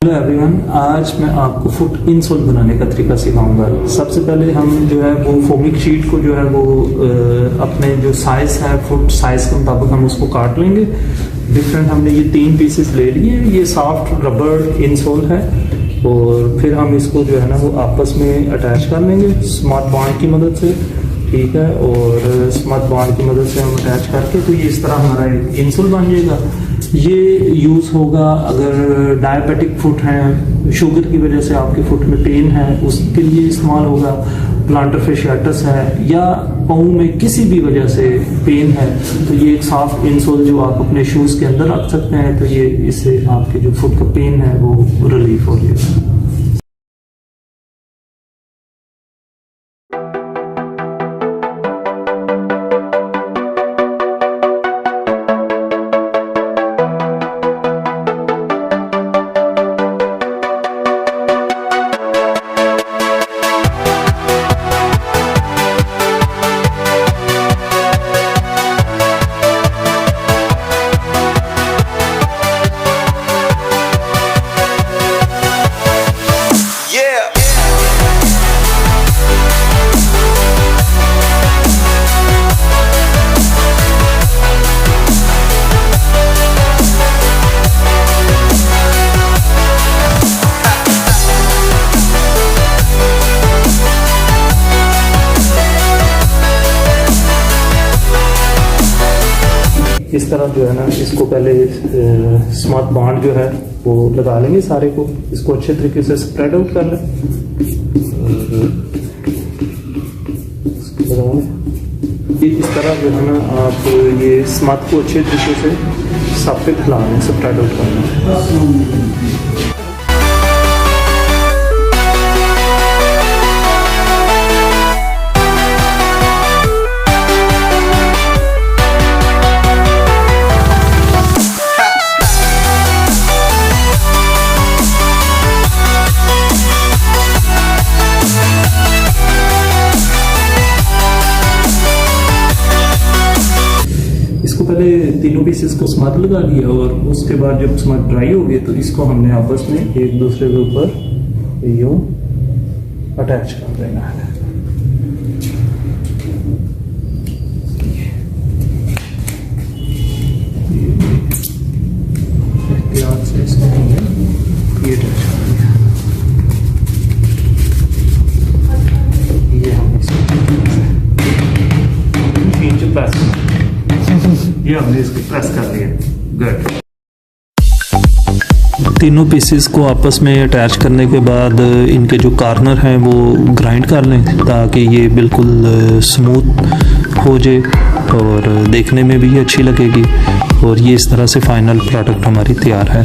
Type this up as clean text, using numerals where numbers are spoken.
Hello everyone, आज मैं आपको फुट इंसोल बनाने का तरीका सिखाऊंगा। सबसे पहले हम जो है वो फोमिक शीट को जो है वो अपने जो साइज है फुट साइज के मुताबिक हम उसको काट लेंगे। डिफरेंट हमने ये 3 पीसेस ले लिए। ये सॉफ्ट रबर इंसोल है और फिर हम इसको जो है ना वो आपस में अटैच कर लेंगे स्मार्ट बॉन्ड की मदद से, ठीक है। और स्मार्ट बॉन्ड की मदद से हम अटैच करके तो ये इस तरह हमारा एक इंसोल बन जाएगा। ये यूज़ होगा अगर डायबिटिक फुट है, शुगर की वजह से आपके फुट में पेन है, उसके लिए इस्तेमाल होगा। प्लांटर फेशियाटिस है या पाँव में किसी भी वजह से पेन है तो ये एक सॉफ्ट इंसोल जो आप अपने शूज़ के अंदर रख सकते हैं, तो ये इससे आपके जो फुट का पेन है वो रिलीफ हो जाएगा। इस तरह जो है ना इसको पहले स्मार्ट बॉन्ड जो है वो लगा लेंगे सारे को। इसको अच्छे तरीके से स्प्रेड आउट कर लें। इस तरह जो है ना आप ये स्मार्ट को अच्छे तरीके से सब पे फैला लें, स्प्रेड आउट कर लें। पहले तीनों पीसेस को स्मार्ट लगा लिया और उसके बाद जब स्मार्ट ड्राई हो गए तो इसको हमने आपस में एक दूसरे के ऊपर यूं अटैच कर देना है। एहतियात से इसको हमने ये अटैच कर दिया। ये हम इसको प्रेस ये हमने इसको प्रेस कर लिया। गुड। तीनों पीसेस को आपस में अटैच करने के बाद इनके जो कॉर्नर हैं वो ग्राइंड कर लें ताकि ये बिल्कुल स्मूथ हो जाए और देखने में भी अच्छी लगेगी। और ये इस तरह से फाइनल प्रोडक्ट हमारी तैयार है।